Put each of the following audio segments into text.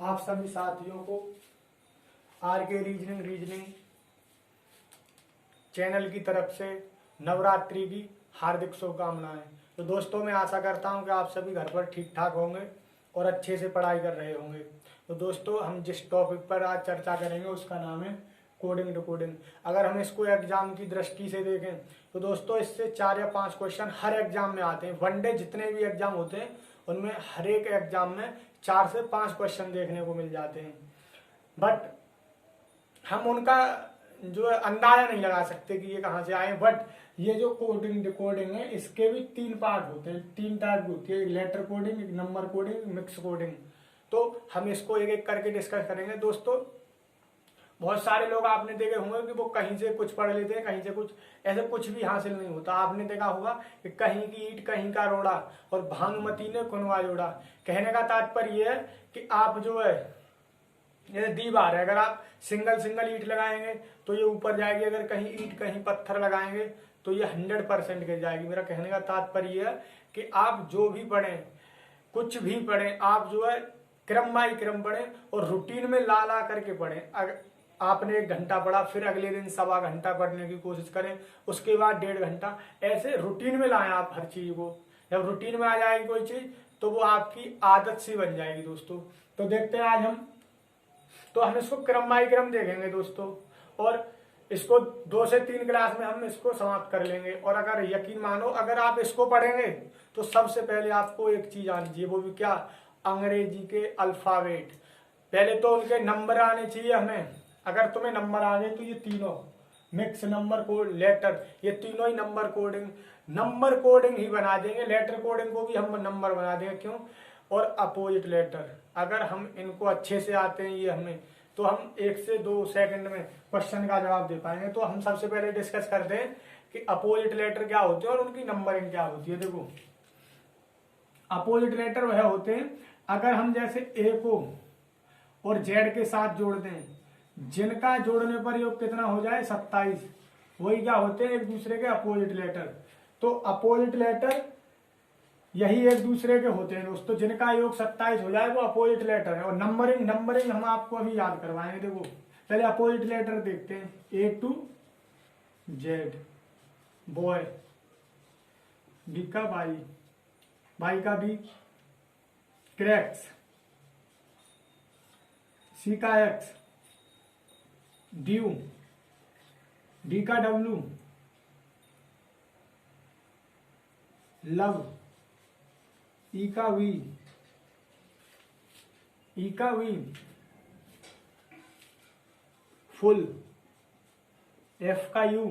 आप सभी साथियों को आर के रीजनिंग चैनल की तरफ से नवरात्रि की हार्दिक शुभकामनाएं। तो दोस्तों, मैं आशा करता हूं कि आप सभी घर पर ठीक ठाक होंगे और अच्छे से पढ़ाई कर रहे होंगे। तो दोस्तों, हम जिस टॉपिक पर आज चर्चा करेंगे उसका नाम है कोडिंग डिकोडिंग। अगर हम इसको एग्जाम की दृष्टि से देखें तो दोस्तों, इससे 4 या 5 क्वेश्चन हर एग्जाम में आते हैं। वनडे जितने भी एग्जाम होते हैं उनमें हर एक एग्जाम में 4 से 5 क्वेश्चन देखने को मिल जाते हैं। बट हम उनका जो है अंदाजा नहीं लगा सकते कि ये कहाँ से आए। बट ये जो कोडिंग डिकोडिंग है, इसके भी 3 पार्ट होते हैं, 3 टाइप होती है, letter coding, number coding, mix coding. तो हम इसको एक एक करके डिस्कस करेंगे। दोस्तों, बहुत सारे लोग आपने देखे होंगे कि वो कहीं से कुछ पढ़ लेते हैं, कहीं से कुछ, ऐसे कुछ भी हासिल नहीं होता। आपने देखा होगा कि कहीं की ईंट कहीं का रोड़ा और भानुमति ने कुनवा जोड़ा। कहने का तात्पर्य ये है कि आप जो है, जैसे दीवार है, अगर आप सिंगल ईंट लगाएंगे तो ये ऊपर जाएगी, अगर कहीं ईंट कहीं पत्थर लगाएंगे तो ये 100% गिर जाएगी। मेरा कहने का तात्पर्य ये है कि आप जो भी पढ़ें, कुछ भी पढ़ें, आप जो है क्रम बाई क्रम पढ़ें और रूटीन में ला ला करके पढ़ें। अगर आपने 1 घंटा पढ़ा, फिर अगले दिन 1.25 घंटा पढ़ने की कोशिश करें, उसके बाद 1.5 घंटा, ऐसे रूटीन में लाएं आप हर चीज को। जब रूटीन में आ जाएगी कोई चीज तो वो आपकी आदत सी बन जाएगी दोस्तों। तो देखते हैं आज हम इसको क्रम बाई क्रम देखेंगे दोस्तों, और इसको 2 से 3 क्लास में हम इसको समाप्त कर लेंगे। और अगर यकीन मानो, अगर आप इसको पढ़ेंगे तो सबसे पहले आपको एक चीज आनी चाहिए, वो भी क्या? अंग्रेजी के अल्फाबेट। पहले तो उनके नंबर आने चाहिए हमें। अगर तुम्हें नंबर आ गए तो ये तीनों मिक्स नंबर कोड, लेटर, ये तीनों ही नंबर कोडिंग ही बना देंगे। लेटर कोडिंग को भी हम नंबर बना देंगे। क्यों? और अपोजिट लेटर, अगर हम इनको अच्छे से आते हैं ये हमें, तो हम 1 से 2 सेकंड में क्वेश्चन का जवाब दे पाएंगे। तो हम सबसे पहले डिस्कस करते हैं कि अपोजिट लेटर क्या होते हैं और उनकी नंबरिंग क्या होती है। देखो, अपोजिट लेटर वह होते हैं, अगर हम जैसे ए को और जेड के साथ जोड़ दें, जिनका जोड़ने पर योग कितना हो जाए? 27, वही क्या होते हैं? एक दूसरे के अपोजिट लेटर। तो अपोजिट लेटर यही एक दूसरे के होते हैं दोस्तों, जिनका योग 27 हो जाए वो अपोजिट लेटर है। और नंबरिंग हम आपको अभी याद करवाएंगे। देखो, पहले अपोजिट लेटर देखते हैं। ए टू जेड, बॉय, बी का बाई का बी, क्रैक्स, सी का एक्स, ड्यू, डी का डब्लू, लव, ई का वी, ई का वी, फुल, एफ का you,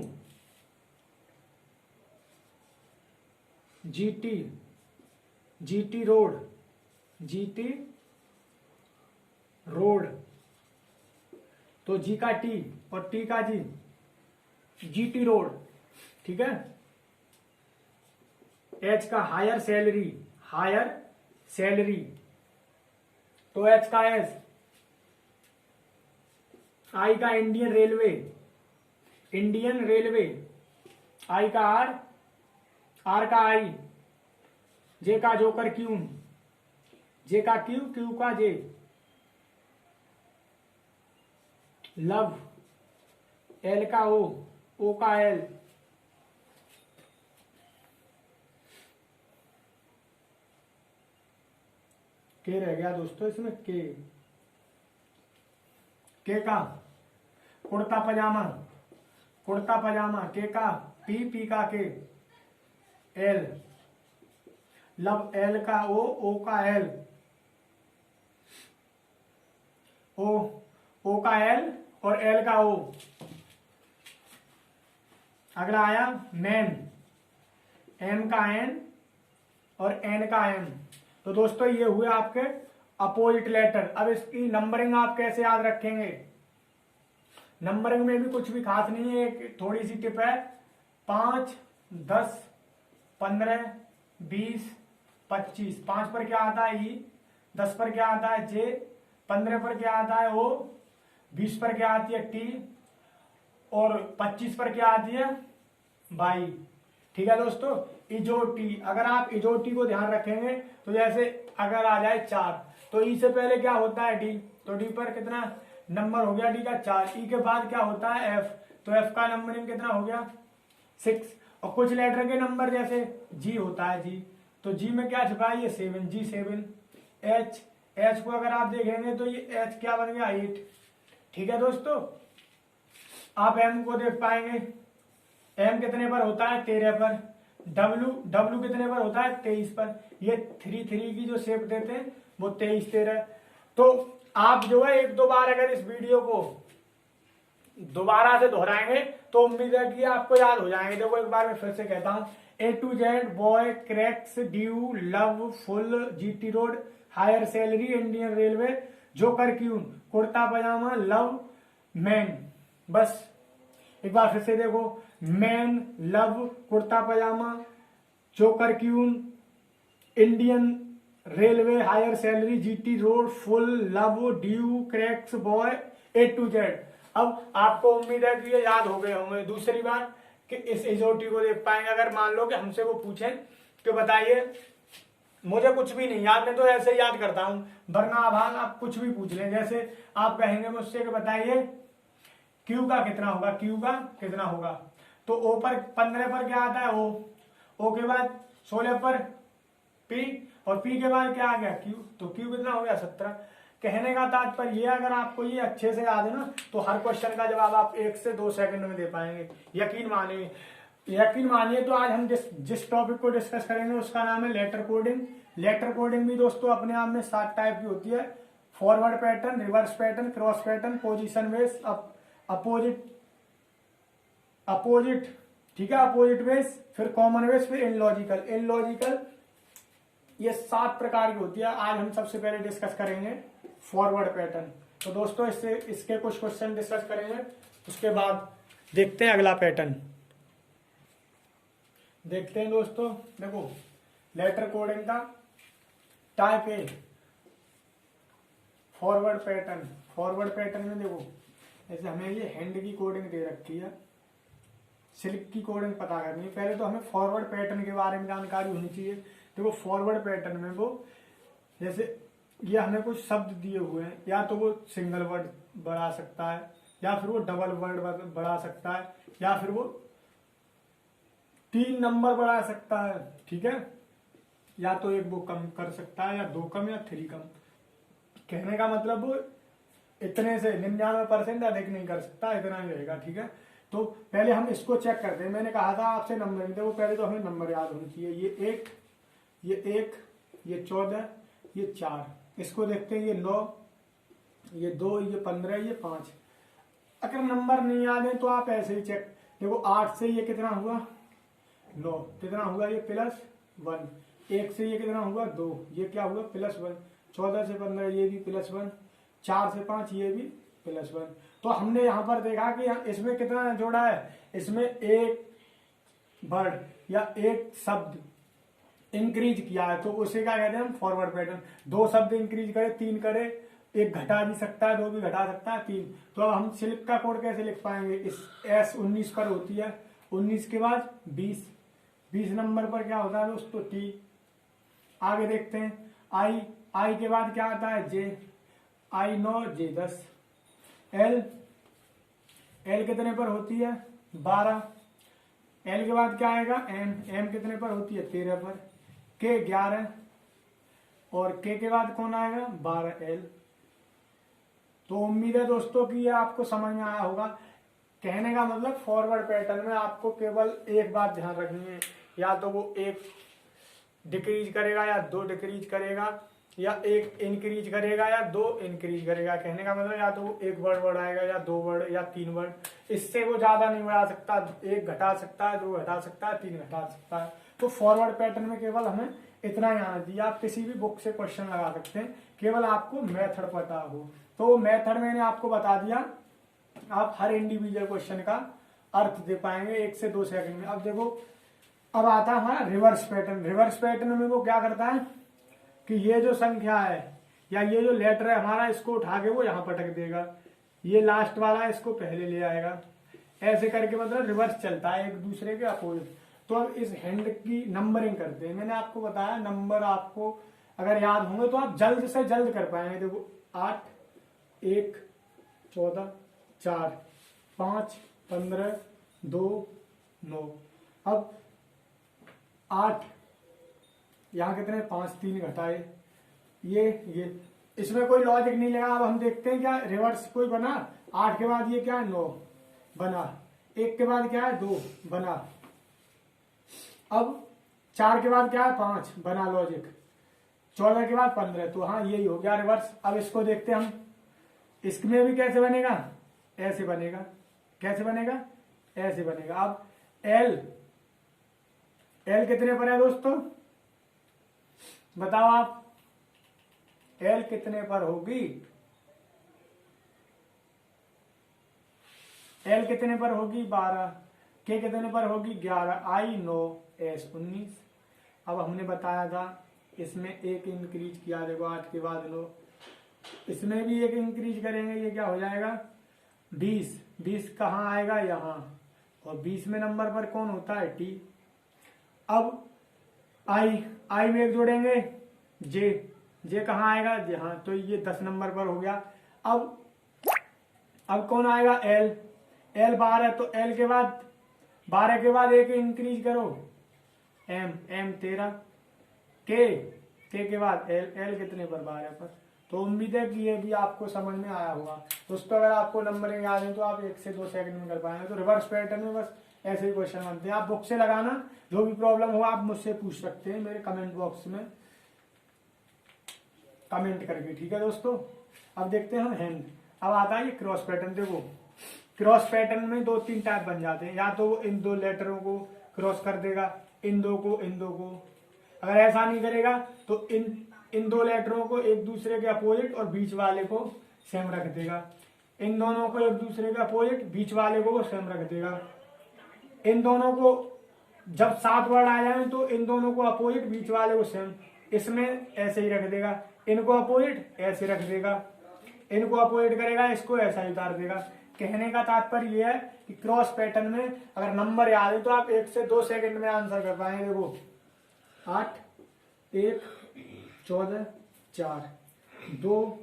GT, GT road, GT road, तो जी का टी और टी का जी, जीटी रोड। ठीक है। एच का हायर सैलरी, तो एच का एस, आई का इंडियन रेलवे, आई का आर का आई, जे का जोकर क्यू, जे का क्यू का जे, लव, एल का ओ का एल, के रह गया दोस्तों इसमें, के का कुर्ता पजामा, के का पी का के, एल, लव, एल का ओ का एल, ओ का एल और एल का ओ। अगला आया मैन, एम का एन और एन का एम। तो दोस्तों, ये हुए आपके अपोजिट लेटर। अब इसकी नंबरिंग आप कैसे याद रखेंगे? नंबरिंग में भी कुछ भी खास नहीं है, एक थोड़ी सी टिप है। 5, 10, 15, 20, 25। 5 पर क्या आता है? ई। 10 पर क्या आता है? जे। 15 पर क्या आता है? ओ। 20 पर क्या आती है? टी। और 25 पर क्या आती है? बाई। ठीक है दोस्तों, इजोटी। अगर आप इजोटी को ध्यान रखेंगे तो जैसे अगर आ जाए 4, तो ई से पहले क्या होता है डी, तो डी पर कितना नंबर हो गया डी का 4। ई के बाद क्या होता है एफ, तो एफ का नंबरिंग कितना हो गया 6। और कुछ लेटर के नंबर जैसे जी होता है जी, तो जी में क्या छुपा है ये 7, जी 7। एच, एच को अगर आप देखेंगे तो ये एच क्या बन गया 8। ठीक है दोस्तों, आप एम को देख पाएंगे, एम कितने पर होता है 13 पर। डब्ल्यू, डब्ल्यू कितने पर होता है 23 पर। ये 3 3 की जो शेप देते हैं वो 23 13। तो आप जो है एक दो बार अगर इस वीडियो को दोबारा से दोहराएंगे तो उम्मीद है कि आपको याद हो जाएंगे। देखो एक बार मैं फिर से कहता हूँ, A to Z, boy, cracks, dew, love, full, GT road, higher salary, Indian railway, joker queen, kurta pyjama, love, man. बस एक बार फिर से देखो, man, love, kurta pyjama, joker queen, Indian railway, higher salary, GT road, full, love, dew, cracks, boy, A to Z. अब आपको उम्मीद है कि ये याद हो गए होंगे। दूसरी बात कि इस एसओटी को देख पाएंगे, अगर मान लो कि हमसे वो पूछें कि बताइए मुझे कुछ भी नहीं याद, मैं तो ऐसे याद करता हूं, वरना आभान आप कुछ भी पूछ लें। जैसे आप कहेंगे मुझसे कि बताइए क्यू का कितना होगा, क्यू का कितना होगा, तो ओ पर 15 पर क्या आता है ओ, ओ के बाद 16 पर पी, और पी के बाद क्या आ गया क्यू, तो क्यू कितना हो गया 17। कहने का तात्पर्य ये, अगर आपको ये अच्छे से याद है ना तो हर क्वेश्चन का जवाब आप 1 से 2 सेकंड में दे पाएंगे। यकीन मानिए, यकीन मानिए। तो आज हम जिस टॉपिक को डिस्कस करेंगे उसका नाम है लेटर कोडिंग। लेटर कोडिंग भी दोस्तों अपने आप में 7 टाइप की होती है। Forward pattern, reverse pattern, cross pattern, position base, opposite, ठीक है, अपोजिट बेस, फिर कॉमन बेस, फिर इनलॉजिकल। इनलॉजिकल ये 7 प्रकार की होती है। आज हम सबसे पहले डिस्कस करेंगे फॉरवर्ड पैटर्न। तो दोस्तों इसके कुछ क्वेश्चन डिस्कस करेंगे, उसके बाद देखते हैं अगला पैटर्न। देखते हैं दोस्तों, देखो लेटर कोडिंग का type A forward pattern. Forward pattern में देखो जैसे हमें ये हैंड की कोडिंग दे रखी है, सिल्क की कोडिंग पता करनी है। पहले तो हमें फॉरवर्ड पैटर्न के बारे में जानकारी होनी चाहिए। देखो फॉरवर्ड पैटर्न में वो जैसे ये हमें कुछ शब्द दिए हुए हैं, या तो वो सिंगल वर्ड बढ़ा सकता है, या फिर वो डबल वर्ड बढ़ा सकता है, या फिर वो 3 नंबर बढ़ा सकता है, ठीक है, या तो एक वो कम कर सकता है, या 2 कम, या 3 कम। कहने का मतलब वो इतने से 99% अधिक नहीं कर सकता, इतना ही रहेगा, ठीक है। तो पहले हम इसको चेक करते हैं। मैंने कहा था आपसे नंबर में, वो पहले तो हमें नंबर याद होनी चाहिए। ये 1, ये 14, ये 4। इसको देखते हैं, ये 9, ये 2, ये 15, ये 5। अगर नंबर नहीं याद है तो आप ऐसे ही चेक, देखो 8 से ये कितना हुआ 9, कितना हुआ ये +1। 1 से ये कितना हुआ 2, ये क्या हुआ +1। 14 से 15 ये भी +1। 4 से 5 ये भी +1। तो हमने यहाँ पर देखा कि इसमें कितना जोड़ा है, इसमें एक वर्ड या एक शब्द इंक्रीज किया है, तो उसे क्या कहते हैं हम फॉरवर्ड पैटर्न। 2 शब्द इंक्रीज करे, 3 करे, 1 घटा भी सकता है, 2 भी घटा सकता है, 3। तो अब हम सिल्क का कोड कैसे लिख पाएंगे, इस S 19 पर होती है, 19 के बाद 20, 20 नंबर पर क्या होता है दोस्तों T। आगे देखते हैं I के बाद क्या आता है J, I 9, J 10। L कितने पर होती है 12। L के बाद क्या आएगा M कितने पर होती है 13 पर। K 11, और K के बाद कौन आएगा 12 L। तो उम्मीद है दोस्तों कि ये आपको समझ में आया होगा। कहने का मतलब फॉरवर्ड पैटर्न में आपको केवल एक बात ध्यान रखनी है, या तो वो 1 डिक्रीज करेगा, या 2 डिक्रीज करेगा, या 1 इंक्रीज करेगा, या 2 इंक्रीज करेगा। कहने का मतलब या तो वो 1 वर्ड बढ़ाएगा, या 2 वर्ड, या 3 वर्ड। इससे वो ज्यादा नहीं बढ़ा सकता। 1 घटा सकता है, 2 घटा सकता है, 3 घटा सकता है। तो फॉरवर्ड पैटर्न में केवल हमें इतना ही आना चाहिए। आप किसी भी बुक से क्वेश्चन लगा सकते हैं, केवल आपको मेथड पता हो। तो मेथड मैंने आपको बता दिया, आप हर इंडिविजुअल क्वेश्चन का अर्थ दे पाएंगे 1 से 2 सेकंड में। अब देखो, अब आता है रिवर्स पैटर्न। रिवर्स पैटर्न में वो क्या करता है कि ये जो संख्या है या ये जो लेटर है हमारा, इसको उठा के वो यहाँ पटक देगा, ये लास्ट वाला इसको पहले ले आएगा, ऐसे करके मतलब रिवर्स चलता है एक दूसरे के अपोजिट। तो अब इस हैंड की नंबरिंग करते हैं। मैंने आपको बताया नंबर आपको अगर याद होंगे तो आप जल्द से जल्द कर पाएंगे। देखो 8, 1, 14, 4, 5, 15, 2, 9। अब 8 यहाँ कितने 5, 3 घटाए ये इसमें कोई लॉजिक नहीं लगा। अब हम देखते हैं क्या रिवर्स कोई बना। 8 के बाद ये क्या है 9 बना, 1 के बाद क्या है 2 बना, अब 4 के बाद क्या है 5 बना लॉजिक, 14 के बाद 15। तो हाँ यही हो गया रिवर्स। अब इसको देखते हैं हम, इसमें भी कैसे बनेगा, ऐसे बनेगा। कैसे बनेगा, ऐसे बनेगा। अब एल कितने पर है दोस्तों, बताओ आप, एल कितने पर होगी, एल कितने पर होगी 12, के कितने पर होगी 11, आई 9, एस 19। अब हमने बताया था इसमें एक इंक्रीज किया, देखो 8 के बाद 9, इसमें भी एक इंक्रीज करेंगे, ये क्या हो जाएगा 20। 20 कहाँ आएगा यहाँ, और 20 में नंबर पर कौन होता है टी। अब आई में एक जोड़ेंगे, जे कहाँ आएगा यहाँ, तो ये 10 नंबर पर हो गया। अब कौन आएगा एल 12, तो एल के बाद 12 के बाद एक इंक्रीज करो, एम 13, के के बाद एल कितने पर 12 पर। तो उम्मीद है कि ये भी आपको समझ में आया होगा दोस्तों। अगर आपको नंबरिंग याद है तो आप 1 से 2 सेकंड में कर पाएंगे। तो रिवर्स पैटर्न में बस ऐसे ही क्वेश्चन बनते हैं। आप बुक से लगाना, जो भी प्रॉब्लम हो आप मुझसे पूछ सकते हैं मेरे कमेंट बॉक्स में कमेंट करके, ठीक है दोस्तों। अब देखते हैं हम हैंड। अब आता है ये क्रॉस पैटर्न। देखो क्रॉस पैटर्न में 2-3 टाइप बन जाते हैं, या तो वो इन 2 लेटरों को क्रॉस कर देगा, इन दो को। अगर ऐसा नहीं करेगा तो इन 2 लेटरों को एक दूसरे के अपोजिट और बीच वाले को सेम रख देगा, इन दोनों को एक दूसरे के अपोजिट बीच वाले को सेम रख देगा। इन दोनों को जब 7 वर्ड आ जाए तो इन दोनों को अपोजिट बीच वाले को सेम, इसमें ऐसे ही रख देगा, इनको अपोजिट ऐसे रख देगा, इनको अपोजिट करेगा, इसको ऐसा ही उतार देगा। कहने का तात्पर्य यह है कि क्रॉस पैटर्न में अगर नंबर याद है तो आप 1 से 2 सेकंड में आंसर कर पाएंगे। देखो 8, 1, 14, 4, 2,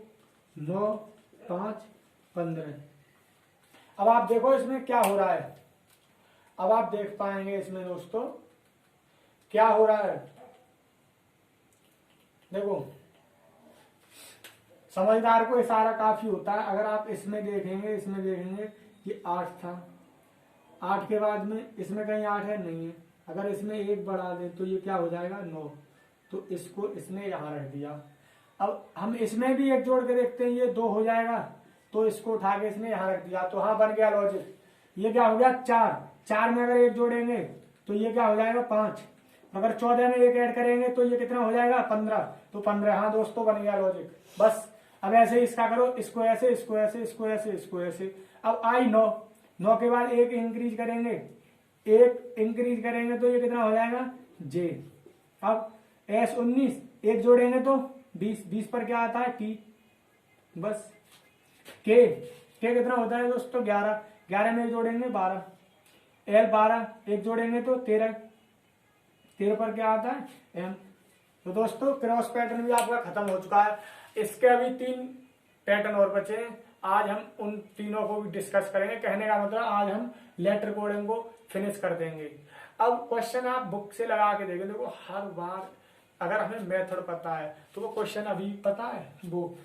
9, 5, 15। अब आप देखो इसमें क्या हो रहा है, अब आप देख पाएंगे इसमें दोस्तों क्या हो रहा है। देखो समझदार को इशारा काफी होता है। अगर आप इसमें देखेंगे कि 8 था, 8 के बाद में इसमें कहीं 8 है नहीं है, अगर इसमें 1 बढ़ा दे तो ये क्या हो जाएगा 9, तो इसको इसने यहाँ रख दिया। अब हम इसमें भी एक जोड़ के देखते हैं, ये 2 हो जाएगा, तो इसको उठा के इसने यहाँ रख दिया, तो हाँ बन गया लॉजिक। ये क्या हो गया 4 में अगर 1 जोड़ेंगे तो ये क्या हो जाएगा 5, अगर 14 में 1 ऐड करेंगे तो ये कितना हो जाएगा 15, तो 15। हाँ दोस्तों बन गया लॉजिक। बस अब ऐसे इसका करो, इसको ऐसे, इसको ऐसे, इसको ऐसे, इसको ऐसे। अब आई 9 के बाद 1 इंक्रीज करेंगे, 1 इंक्रीज करेंगे तो ये कितना हो जाएगा जे। अब एस 19, 1 जोड़ेंगे तो 20 पर क्या आता है टी। बस के कितना होता है दोस्तों 11 में 1 जोड़ेंगे 12, एल 12, 1 जोड़ेंगे तो 13 पर क्या आता है एम। तो दोस्तों क्रॉस पैटर्न भी आपका खत्म हो चुका है। इसके अभी 3 पैटर्न और बचे हैं, आज हम उन तीनों को भी डिस्कस करेंगे। कहने का मतलब आज हम लेटर कोडिंग को फिनिश कर देंगे। अब क्वेश्चन आप बुक से लगा के देखें, देखो हर बार अगर हमें मेथड पता है तो वो क्वेश्चन अभी पता है, वो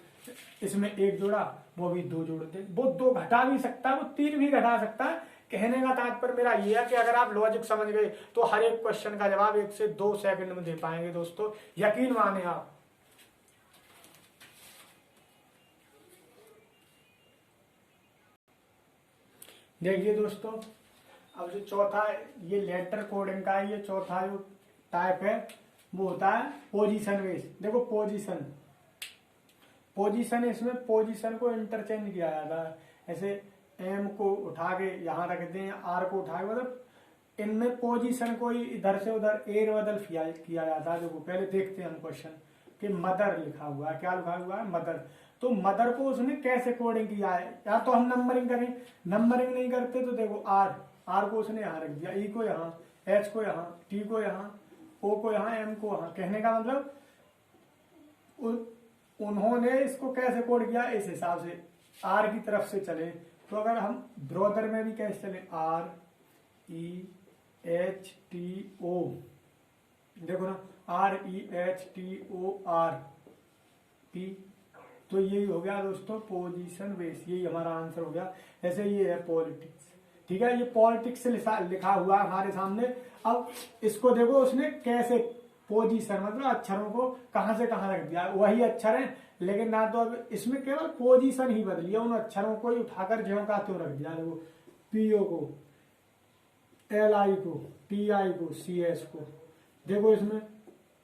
इसमें 1 जोड़ा, वो भी 2 जोड़ दे, वो 2 घटा भी सकता है, वो 3 भी घटा सकता है। कहने का तात्पर्य मेरा ये है कि अगर आप लॉजिक समझ गए तो हर एक क्वेश्चन का जवाब 1 से 2 सेकंड में दे पाएंगे दोस्तों, यकीन माने आप। देखिए दोस्तों, अब जो चौथा ये लेटर कोडिंग का ये चौथा जो टाइप है वो होता है पोजीशन बेस। देखो पोजीशन इसमें पोजीशन को इंटरचेंज किया जाता है, ऐसे एम को उठा के यहाँ रख दें, आर को उठा के, मतलब इनमें पोजीशन को इधर से उधर एर बदल किया जाता है। देखो पहले देखते हैं हम क्वेश्चन कि मदर लिखा हुआ है, क्या लिखा हुआ है मदर। तो मदर को उसने कैसे कोडिंग किया है, या तो हम नंबरिंग करें, नंबरिंग नहीं करते तो देखो आर को उसने यहाँ रख दिया, ई को यहाँ, एच को यहाँ, टी को यहाँ, ओ को यहाँ, एम को यहाँ। कहने का मतलब उन्होंने इसको कैसे कोड किया, इस हिसाब से आर की तरफ से चले। तो अगर हम ब्रोदर में भी कैसे चले, REHTO, देखो ना, REHTORP, तो यही हो गया दोस्तों पोजीशन बेस, यही हमारा आंसर हो गया। ऐसे ये है पॉलिटिक्स, ठीक है, ये पॉलिटिक्स से लिखा हुआ है हमारे सामने। अब इसको देखो उसने कैसे पोजीशन, मतलब अक्षरों को कहां से कहां रख दिया, वही अक्षर है लेकिन ना तो अब इसमें केवल पोजीशन ही बदली है, उन अक्षरों को ही उठाकर ज्यों का त्यों रख दिया। देखो PO को, LI को, TI को, CS को, देखो इसमें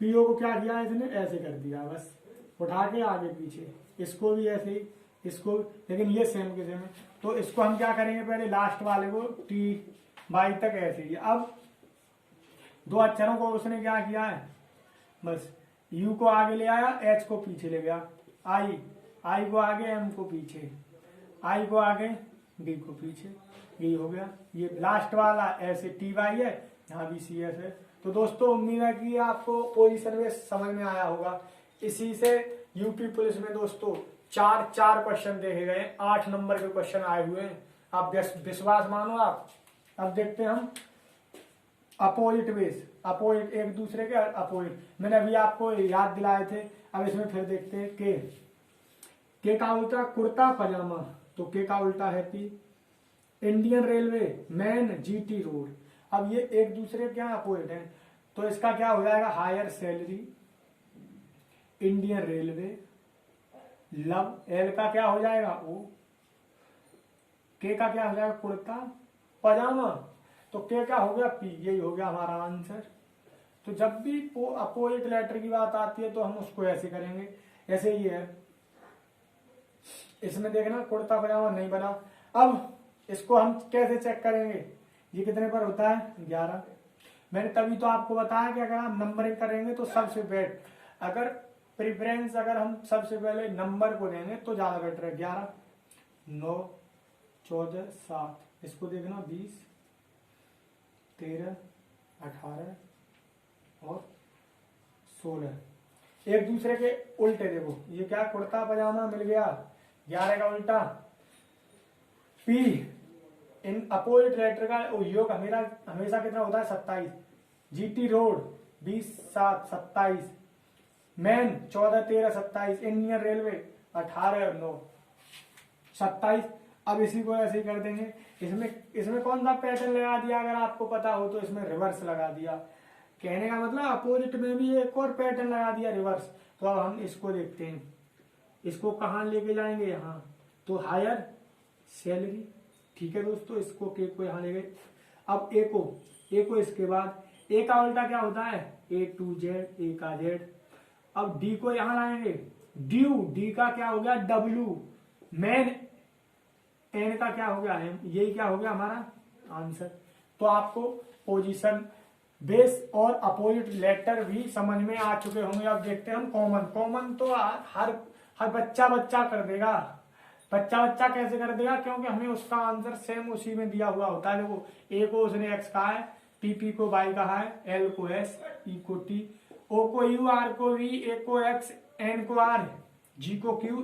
PO को क्या किया है इसने, ऐसे कर दिया, बस उठा के आगे पीछे, इसको भी ऐसे ही, इसको, लेकिन ये सेम के सेम है। तो इसको हम क्या करेंगे, पहले लास्ट वाले को TY तक ऐसे ही। अब दो अक्षरों को उसने क्या किया है, बस U को आगे ले आया, H को पीछे ले गया, I को आगे, M को पीछे, I को आगे, D को पीछे, ये हो गया। ये लास्ट वाला ऐसे TY है, यहाँ भी CS है। तो दोस्तों उम्मीद है कि आपको पोजीशन में समझ में आया होगा। इसी से यूपी पुलिस में दोस्तों चार क्वेश्चन देखे गए, 8 नंबर के क्वेश्चन आए हुए हैं। आप विश्वास मानो आप। अब देखते हैं हम अपोजिट बेस, अपोजिट, एक दूसरे के अपोजिट, मैंने अभी आपको याद दिलाए थे। अब इसमें फिर देखते हैं के का उल्टा कुर्ता पजामा, तो के का उल्टा है P। Indian railway man GT road. अब ये एक दूसरे क्या अपोजिट है, तो इसका क्या हो जाएगा, higher salary. Indian railway love, L का क्या हो जाएगा O, के का क्या हो जाएगा कुर्ता पजामा, तो के का हो गया P, यही हो गया हमारा आंसर। तो जब भी अपोजिट लेटर की बात आती है तो हम उसको ऐसे करेंगे, ऐसे ही है। इसमें देखना कुर्ता पजामा नहीं बना। अब इसको हम कैसे चेक करेंगे, ये कितने पर होता है 11। मैंने तभी तो आपको बताया कि अगर आप नंबरिंग करेंगे तो सबसे बेस्ट, अगर प्रेफरेंस अगर हम सबसे पहले नंबर को देंगे तो ज्यादा बेटर है। 11, 9, 14, 7, इसको देखना 20, 13, 18 और 16। एक दूसरे के उल्टे देखो, ये क्या कुर्ता पजामा मिल गया, 11 का उल्टा P। इन अपोजिट लेटर का योग हमेशा कितना होता है 27। GT road 20, 7, 27। Man 14, 13, 27। Indian railway 18 और 9, 27। अब इसी को ऐसे ही कर देंगे। इसमें कौन सा पैटर्न लगा दिया, अगर आपको पता हो तो इसमें रिवर्स लगा दिया। कहने का मतलब अपोजिट में भी एक और पैटर्न लगा दिया, रिवर्स। तो अब हम इसको देखते हैं, इसको कहाँ लेके जाएंगे, यहाँ, तो हायर सैलरी, ठीक है दोस्तों। इसको के को यहाँ ले गए। अब ए को इसके बाद ए का उल्टा क्या होता है A to Z, ए का Z। अब डी को यहाँ लाएंगे, ड्यू, डी का क्या हो गया W। मैन, एन का क्या हो गया M, यही क्या हो गया हमारा आंसर। तो आपको पोजीशन बेस और अपोजिट लेटर भी समझ में आ चुके होंगे। अब देखते हैं हम कॉमन तो हर बच्चा कर देगा। बच्चा कैसे कर देगा, क्योंकि हमें उसका आंसर सेम उसी में दिया हुआ होता है। देखो ए को उसने x कहा है, P को y कहा है, L को S, E को T, O को U, R को V, A को X, N को R, G को Q,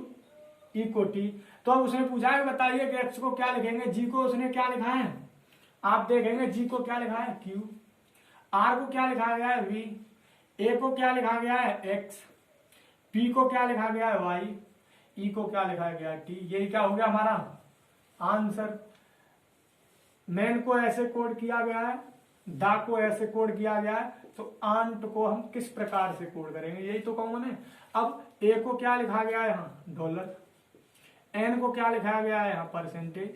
E को T। तो अब उसने पूछा है बताइए कि x को क्या लिखेंगे, G को उसने क्या लिखा है, आप देखेंगे G को क्या लिखा है Q, R को क्या लिखा गया है V, A को क्या लिखा गया है X, P को क्या लिखा गया है Y, E को क्या लिखा गया है T। यही क्या हो गया हमारा आंसर। मैन को ऐसे कोड किया गया है, दा को ऐसे कोड किया गया है, तो आंट को हम किस प्रकार से कोड करेंगे, यही तो कॉमन है। अब ए को क्या लिखा गया है यहाँ डॉलर, एन को क्या लिखा गया है यहाँ परसेंटेज,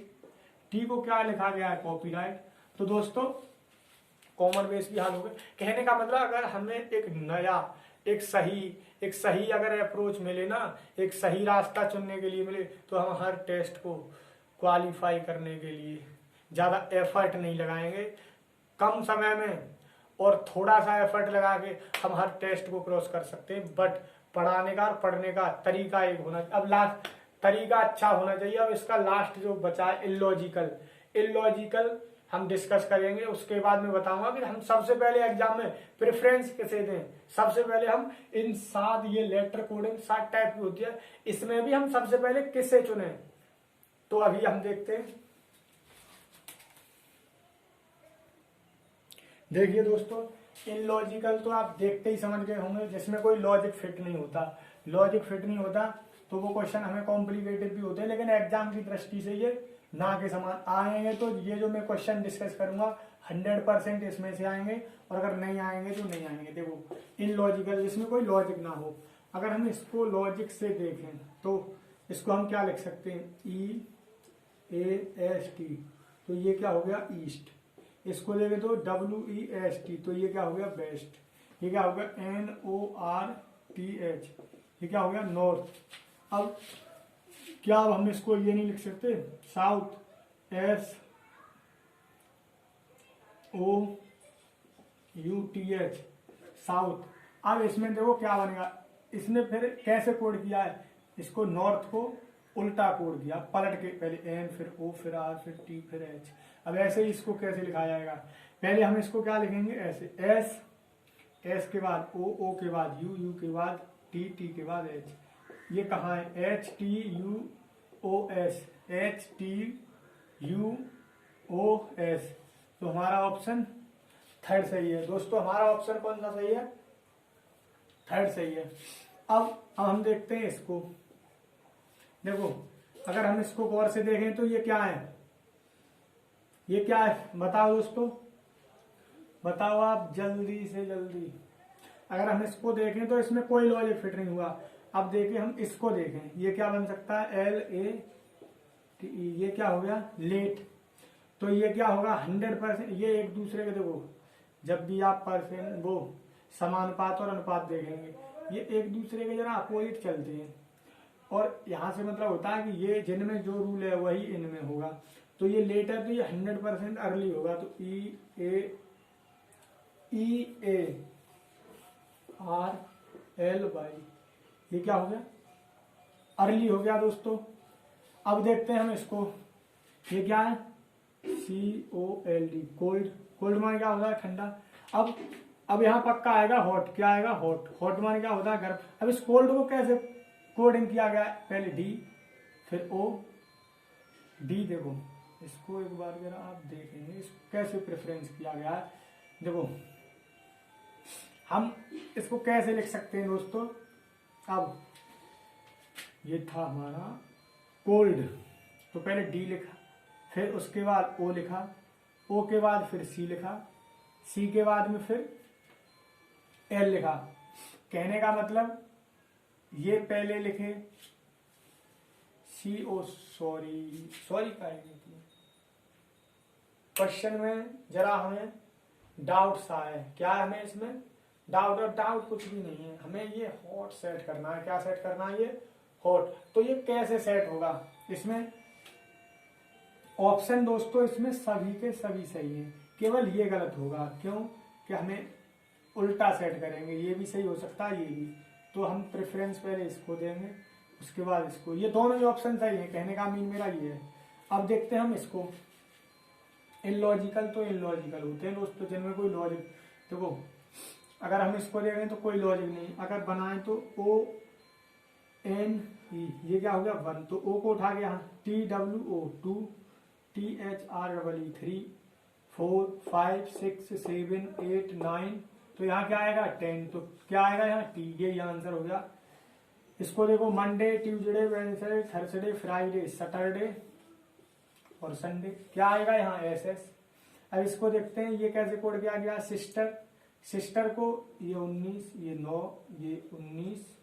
टी को क्या लिखा गया है कॉपीराइट। तो दोस्तों कॉमन बेस भी हल हो गए। कहने का मतलब अगर हमें एक नया एक सही अगर अप्रोच मिले ना, एक सही रास्ता चुनने के लिए मिले, तो हम हर टेस्ट को क्वालिफाई करने के लिए ज़्यादा एफर्ट नहीं लगाएंगे, कम समय में और थोड़ा सा एफर्ट लगा के हम हर टेस्ट को क्रॉस कर सकते हैं। बट पढ़ाने का और पढ़ने का तरीका एक होना, अब लास्ट तरीका अच्छा होना चाहिए। अब इसका लास्ट जो बचा है इलॉजिकल हम डिस्कस करेंगे। उसके बाद मैं बताऊंगा कि हम सबसे पहले एग्जाम में प्रेफरेंस किसे दें। सबसे पहले हम इन 7 ये लेटर कोडिंग 7 टाइप की होती है, इसमें भी हम सबसे पहले किसे चुने। तो अभी हम देखते हैं। देखिए दोस्तों, इलॉजिकल तो आप देखते ही समझ गए होंगे, जिसमें कोई लॉजिक फिट नहीं होता। लॉजिक फिट नहीं होता तो वो क्वेश्चन हमें कॉम्प्लिकेटेड भी होते हैं, लेकिन एग्जाम की दृष्टि से ये ना के समान आएंगे। तो ये जो मैं क्वेश्चन डिस्कस करूंगा 100% इसमें से आएंगे, और अगर नहीं आएंगे तो नहीं आएंगे। देखो, इलॉजिकल जिसमें कोई लॉजिक ना हो, अगर हम इसको लॉजिक से देखें तो इसको हम क्या लिख सकते हैं, EAST, तो ये क्या हो गया, ईस्ट। इसको देखें तो WEST, तो ये क्या हो गया, वेस्ट। ये क्या हो गया, NORTH, ये क्या हो गया, नॉर्थ। अब क्या अब हम इसको ये नहीं लिख सकते, साउथ, SOUTH, साउथ। अब इसमें देखो क्या बनेगा, इसने फिर कैसे कोड किया है, इसको नॉर्थ को उल्टा कोड किया, पलट के, पहले N फिर O फिर R फिर T फिर H। अब ऐसे ही इसको कैसे लिखा जाएगा, पहले हम इसको क्या लिखेंगे, ऐसे S के बाद O के बाद U के बाद T के बाद H। ये कहाँ है, HTUOS, HTUOS। तो हमारा ऑप्शन थर्ड सही है दोस्तों। हमारा ऑप्शन कौन सा सही है, थर्ड सही है। अब हम देखते हैं इसको। देखो, अगर हम इसको गौर से देखें तो ये क्या है, ये क्या है बताओ दोस्तों, बताओ आप जल्दी से जल्दी। अगर हम इसको देखें तो इसमें कोई लॉजिक फिट नहीं हुआ। अब देखिए हम इसको देखें, ये क्या बन सकता है, LATE, ये क्या हो गया, लेट। तो ये क्या होगा, 100%। ये एक दूसरे के, देखो जब भी आप परसेंट वो समानुपात और अनुपात देखेंगे, ये एक दूसरे के जरा अपोजिट चलते हैं, और यहाँ से मतलब होता है कि ये जिनमें जो रूल है वही इनमें होगा। तो ये लेट है तो ये 100% अर्ली होगा। तो EARLY, ये क्या हो गया, अर्ली हो गया दोस्तों। अब देखते हैं हम इसको, ये क्या है, COLD, कोल्ड। कोल्ड माने क्या होता है, ठंडा। अब यहाँ पक्का आएगा हॉट, क्या आएगा, हॉट। हॉट माने क्या होता है, गर्म। अब इस कोल्ड को कैसे कोडिंग किया गया है, पहले D फिर O, D। देखो इसको एक बार जरा आप देखेंगे, इसको कैसे प्रेफरेंस किया गया है। देखो हम इसको कैसे लिख सकते हैं दोस्तों। अब ये था हमारा कोल्ड, तो पहले D लिखा, फिर उसके बाद O लिखा, O के बाद फिर C लिखा, C के बाद में फिर L लिखा। कहने का मतलब ये पहले लिखे CO, सॉरी पाएंगे क्वेश्चन में जरा हमें डाउट सा है। क्या है हमें इसमें डाउट, और डाउट कुछ भी नहीं है, हमें ये हॉट सेट करना है। क्या सेट करना है, ये हॉट। तो ये कैसे सेट होगा, इसमें ऑप्शन दोस्तों इसमें सभी के सभी सही है, केवल ये गलत होगा। क्यों, कि हमें उल्टा सेट करेंगे, ये भी सही हो सकता है, ये भी। तो हम प्रेफरेंस पहले इसको देंगे, उसके बाद इसको। ये दोनों ही ऑप्शन सही है, कहने का मीन मेरा ये है। अब देखते हैं हम इसको। इलॉजिकल तो इलॉजिकल होते हैं दोस्तों, जिनमें कोई लॉजिक। देखो अगर हम इसको देखें तो कोई लॉजिक नहीं, अगर बनाएं तो ONE, ये क्या हो गया, 1। तो O को उठा के यहाँ TWO, 2, THREE, 3, 4, 5, 6, 7, 8, 9। तो यहाँ क्या आएगा, 10। तो क्या आएगा यहाँ, T। ये आंसर हो गया। इसको देखो, Monday, Tuesday, Wednesday, Thursday, Friday, Saturday और संडे। क्या आएगा यहाँ, SS। अब इसको देखते हैं ये कैसे कोड किया गया। सिस्टर को ये 19, ये 9, ये 19,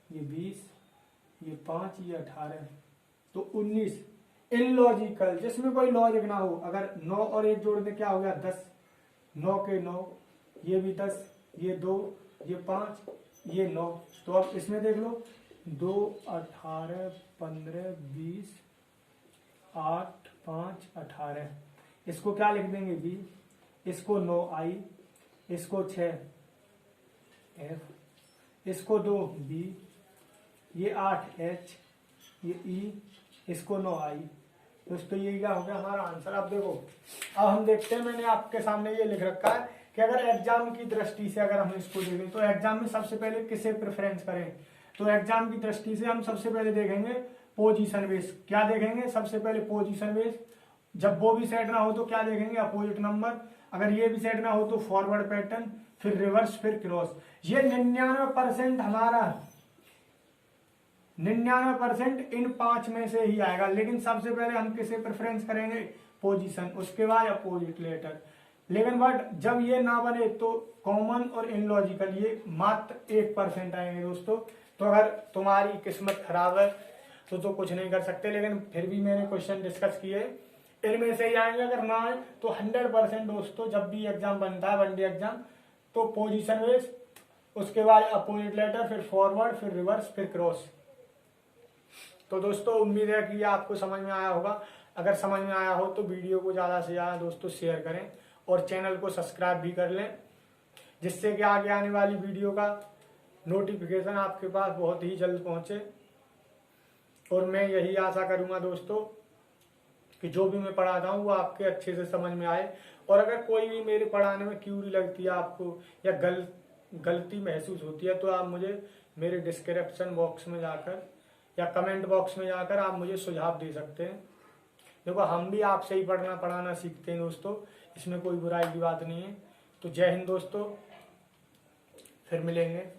ये 20, ये 5, ये 18। तो 19 इलॉजिकल, जिसमें कोई लॉजिक ना हो। अगर 9 और 1 जोड़ दे क्या हो गया, 10। 9 के 9, ये भी 10, ये 2, ये 5, ये 9। तो अब इसमें देख लो, 2, 18, 15, 20, 8, 5, 18। इसको क्या लिख देंगे, B। इसको 9 I, इसको 6 F, इसको 2 B, ये 8 H, ये E, इसको 9 I। दोस्तों यही क्या हो गया हमारा आंसर। अब देखो, अब हम देखते हैं, मैंने आपके सामने ये लिख रखा है कि अगर एग्जाम की दृष्टि से अगर हम इसको देखें तो एग्जाम में सबसे पहले किसे प्रेफरेंस करें। तो एग्जाम की दृष्टि से हम सबसे पहले देखेंगे पोजीशन बेस। क्या देखेंगे? सबसे पहले पोजीशन बेस। जब वो भी सेट ना हो तो क्या देखेंगे? Opposite number. अगर ये भी सेट ना हो तो फॉरवर्ड पैटर्न, फिर रिवर्स, फिर क्रॉस। ये 99% हमारा 99% इन 5 में से ही आएगा। लेकिन सबसे पहले हम किसे प्रेफरेंस करेंगे? पोजीशन, उसके बाद अपोजिट लेटर। लेकिन बट जब ये ना बने तो कॉमन और इनलॉजिकल ये मात्र 1% आएंगे दोस्तों। तो अगर तुम्हारी किस्मत खराब है तो कुछ नहीं कर सकते, लेकिन फिर भी मैंने क्वेश्चन डिस्कस किए, इनमें से ही आएंगे। अगर ना आए तो 100% दोस्तों जब भी एग्जाम बनता है, वनडे एग्जाम, तो पोजीशन बेस, उसके बाद अपोजिट लेटर, फिर फॉरवर्ड, फिर रिवर्स, फिर क्रॉस। तो दोस्तों उम्मीद है कि आपको समझ में आया होगा। अगर समझ में आया हो तो वीडियो को ज़्यादा से ज़्यादा दोस्तों शेयर करें और चैनल को सब्सक्राइब भी कर लें, जिससे कि आगे आने वाली वीडियो का नोटिफिकेशन आपके पास बहुत ही जल्द पहुंचे। और मैं यही आशा करूंगा दोस्तों कि जो भी मैं पढ़ाता हूँ वो आपके अच्छे से समझ में आए। और अगर कोई भी मेरे पढ़ाने में क्यूरी लगती है आपको या गलती महसूस होती है तो आप मुझे मेरे डिस्क्रिप्शन बॉक्स में जाकर या कमेंट बॉक्स में जाकर आप मुझे सुझाव दे सकते हैं। देखो हम भी आपसे ही पढ़ाना सीखते हैं दोस्तों, इसमें कोई बुराई की बात नहीं है। तो जय हिंद दोस्तों, फिर मिलेंगे।